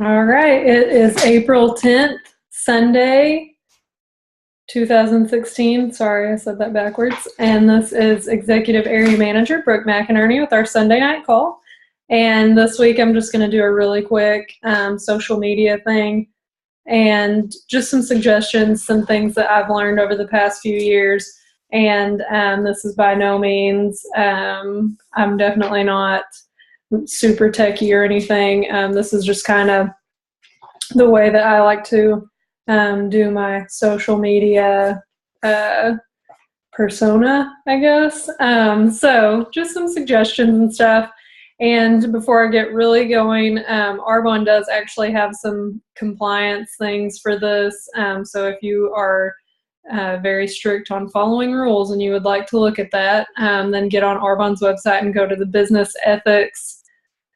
All right, it is April 10th, Sunday, 2016. Sorry, I said that backwards. And this is Executive Area Manager Brooke McInerney with our Sunday night call. And this week I'm just going to do a really quick social media thing and just some suggestions, some things that I've learned over the past few years. And this is by no means, I'm definitely not super techie or anything. This is just kind of the way that I like to do my social media persona, I guess. So just some suggestions and stuff. And before I get really going, Arbonne does actually have some compliance things for this. So if you are very strict on following rules and you would like to look at that, then get on Arbonne's website and go to the business ethics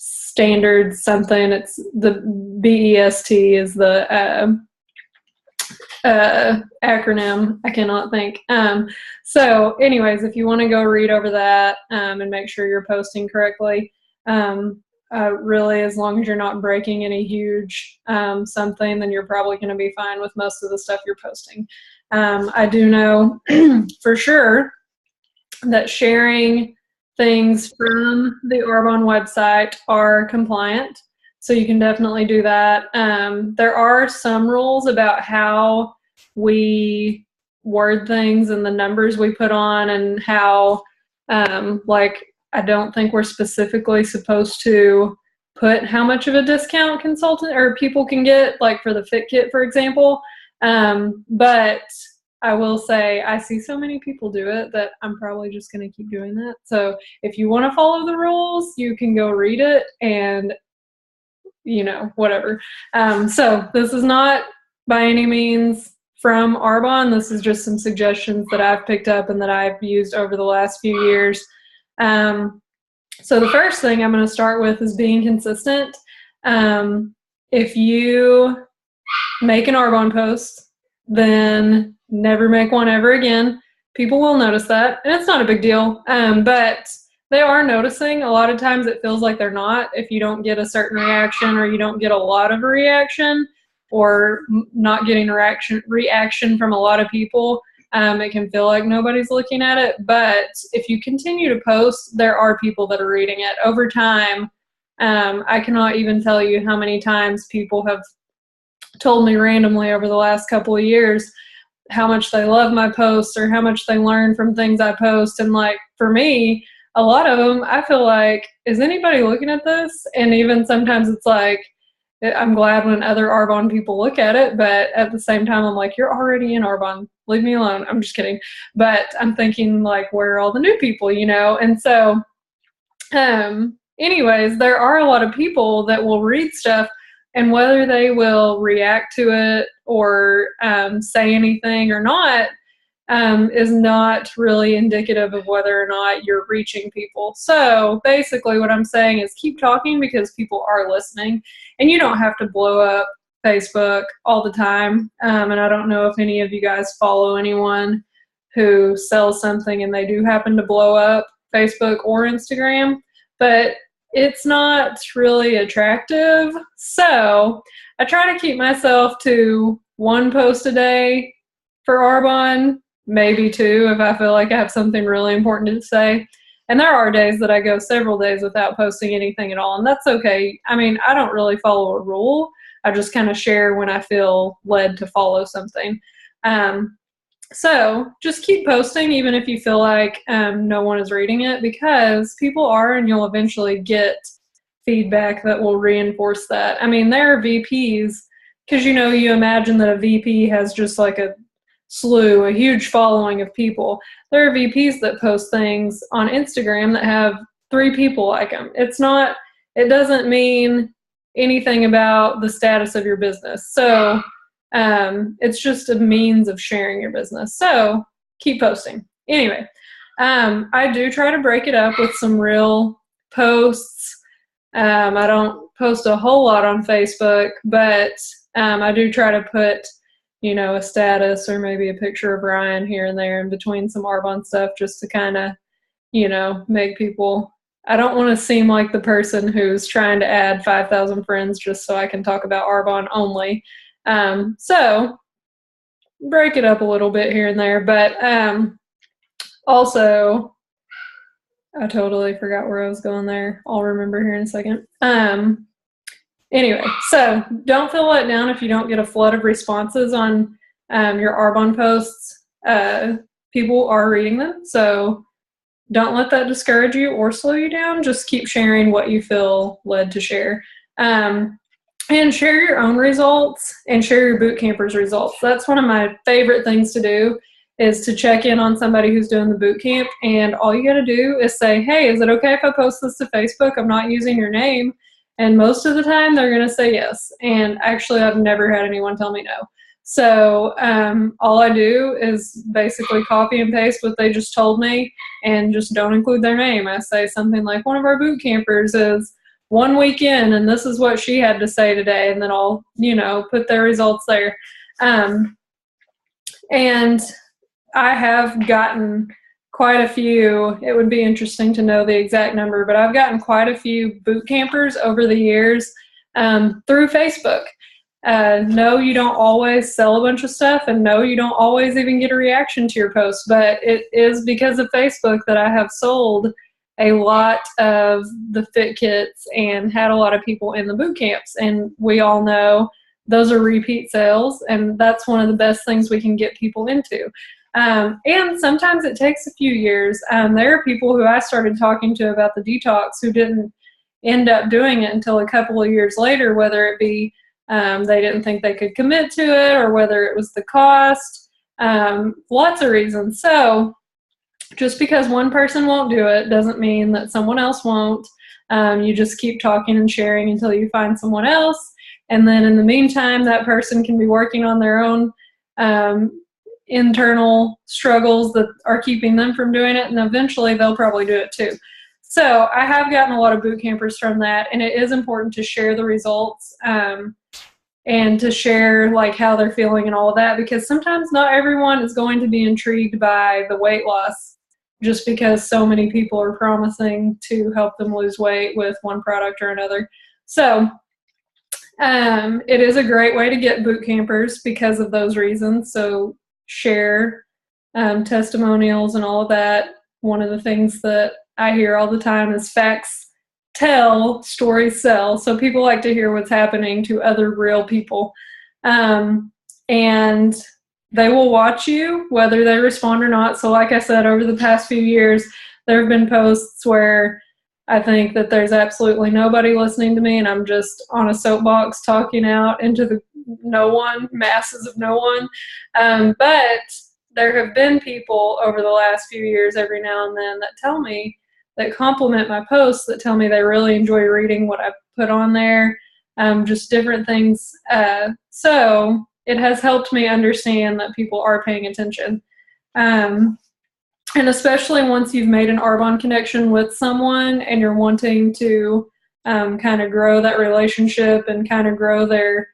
standards something. It's the BEST is the acronym. I cannot think. So anyways, if you want to go read over that and make sure you're posting correctly, really, as long as you're not breaking any huge something, then you're probably going to be fine with most of the stuff you're posting. I do know for sure that sharing things from the Arbonne website are compliant, so you can definitely do that. There are some rules about how we word things and the numbers we put on, and how like I don't think we're specifically supposed to put how much of a discount consultant or people can get, like for the Fit Kit, for example. But I will say I see so many people do it that I'm probably just going to keep doing that. So if you want to follow the rules, you can go read it and, you know, whatever. So this is not by any means from Arbonne. This is just some suggestions that I've picked up and that I've used over the last few years. So the first thing I'm going to start with is being consistent. If you make an Arbonne post, then never make one ever again. People will notice that, and it's not a big deal, but they are noticing. A lot of times it feels like they're not. If you don't get a certain reaction, or you don't get a lot of a reaction, or not getting a reaction from a lot of people, it can feel like nobody's looking at it. But if you continue to post, there are people that are reading it. Over time, I cannot even tell you how many times people have told me randomly over the last couple of years how much they love my posts or how much they learn from things I post. And like, for me, a lot of them, I feel like, is anybody looking at this? And even sometimes it's like, I'm glad when other Arbonne people look at it, but at the same time, I'm like, you're already in Arbonne. Leave me alone. I'm just kidding. But I'm thinking, like, where are all the new people, you know? And so, anyways, there are a lot of people that will read stuff, and whether they will react to it or say anything or not is not really indicative of whether or not you're reaching people. So basically what I'm saying is keep talking, because people are listening, and you don't have to blow up Facebook all the time. And I don't know if any of you guys follow anyone who sells something and they do happen to blow up Facebook or Instagram, but it's not really attractive. So I try to keep myself to one post a day for Arbonne, maybe two if I feel like I have something really important to say. And there are days that I go several days without posting anything at all, and that's okay. I mean, I don't really follow a rule. I just kind of share when I feel led to follow something. So just keep posting, even if you feel like no one is reading it, because people are, and you'll eventually get feedback that will reinforce that. I mean, there are VPs, because, you know, you imagine that a VP has just like a huge following of people. There are VPs that post things on Instagram that have 3 people like them. It doesn't mean anything about the status of your business. So it's just a means of sharing your business. So keep posting. Anyway, I do try to break it up with some real posts. I don't post a whole lot on Facebook, but I do try to put, you know, a status or maybe a picture of Ryan here and there in between some Arbonne stuff, just to kind of, you know, make people I don't want to seem like the person who's trying to add 5,000 friends just so I can talk about Arbonne only. So break it up a little bit here and there, but also, I totally forgot where I was going there. I'll remember here in a second. Anyway, so don't feel let down if you don't get a flood of responses on your Arbonne posts. People are reading them, so don't let that discourage you or slow you down. Just keep sharing what you feel led to share. And share your own results and share your boot campers results. That's one of my favorite things to do, is to check in on somebody who's doing the boot camp, and all you got to do is say, hey, is it okay if I post this to Facebook? I'm not using your name. And most of the time they're going to say yes. And actually, I've never had anyone tell me no. So all I do is basically copy and paste what they just told me and just don't include their name. I say something like, one of our boot campers is 1 week in, and this is what she had to say today, and then I'll, put their results there. And I have gotten quite a few. It would be interesting to know the exact number, but I've gotten quite a few boot campers over the years through Facebook. No, you don't always sell a bunch of stuff, and no, you don't always even get a reaction to your post, but it is because of Facebook that I have sold a lot of the fit kits and had a lot of people in the boot camps. And we all know those are repeat sales, and that's one of the best things we can get people into. And sometimes it takes a few years. There are people who I started talking to about the detox who didn't end up doing it until a couple of years later, whether it be they didn't think they could commit to it, or whether it was the cost, lots of reasons. So just because one person won't do it doesn't mean that someone else won't. You just keep talking and sharing until you find someone else. And then in the meantime, that person can be working on their own internal struggles that are keeping them from doing it. And eventually they'll probably do it too. So I have gotten a lot of boot campers from that. And it is important to share the results and to share like how they're feeling and all of that, because sometimes not everyone is going to be intrigued by the weight loss just because so many people are promising to help them lose weight with one product or another. So it is a great way to get boot campers because of those reasons. So share testimonials and all of that. One of the things that I hear all the time is facts tell, stories sell. So people like to hear what's happening to other real people. And they will watch you whether they respond or not. So like I said, over the past few years, there have been posts where I think that there's absolutely nobody listening to me, and I'm just on a soapbox talking out into the no one, masses of no one. But there have been people over the last few years every now and then that tell me, that compliment my posts, that tell me they really enjoy reading what I put on there, just different things. So it has helped me understand that people are paying attention. And especially once you've made an Arbonne connection with someone and you're wanting to kind of grow that relationship and kind of grow their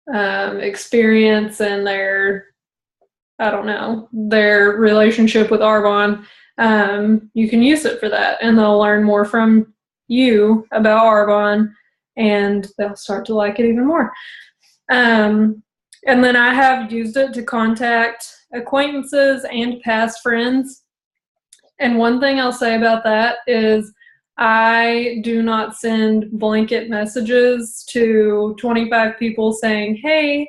experience and their relationship with Arbonne, you can use it for that, and they'll learn more from you about Arbonne, and they'll start to like it even more. And then I have used it to contact acquaintances and past friends. And one thing I'll say about that is I do not send blanket messages to 25 people saying, hey,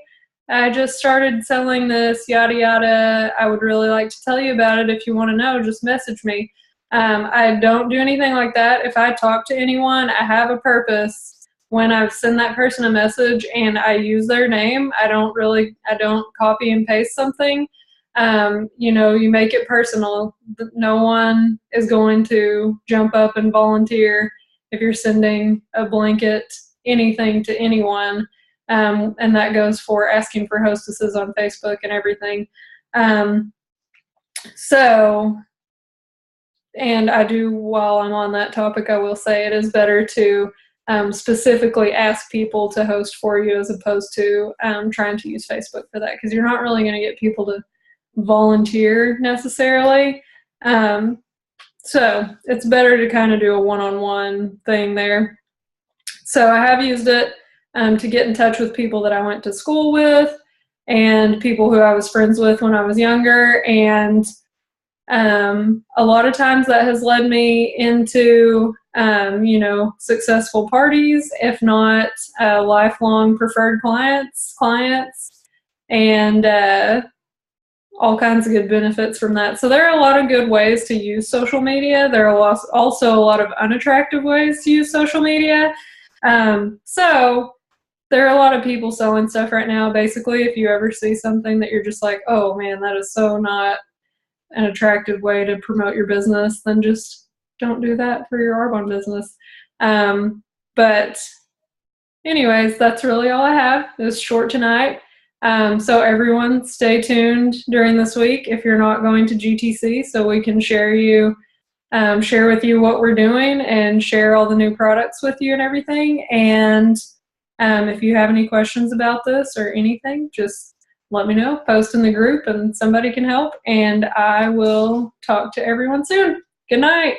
I just started selling this, yada, yada. I would really like to tell you about it. If you want to know, just message me. I don't do anything like that. If I talk to anyone, I have a purpose. When I send that person a message and I use their name, I don't copy and paste something. You make it personal. No one is going to jump up and volunteer if you're sending a blanket anything to anyone. And that goes for asking for hostesses on Facebook and everything. And I do, while I'm on that topic, I will say it is better to specifically ask people to host for you as opposed to trying to use Facebook for that, because you're not really going to get people to volunteer necessarily. So it's better to kind of do a one-on-one thing there. So I have used it to get in touch with people that I went to school with and people who I was friends with when I was younger. And a lot of times that has led me into, successful parties, if not lifelong preferred clients, and all kinds of good benefits from that. So there are a lot of good ways to use social media. There are also a lot of unattractive ways to use social media. So there are a lot of people selling stuff right now. Basically, if you ever see something that you're just like, oh man, that is so not an attractive way to promote your business, then just don't do that for your Arbonne business. But anyways, that's really all I have. It was short tonight. So everyone stay tuned during this week if you're not going to GTC, so we can share with you what we're doing and share all the new products with you and everything. And if you have any questions about this or anything, just let me know, post in the group and somebody can help. And I will talk to everyone soon. Good night.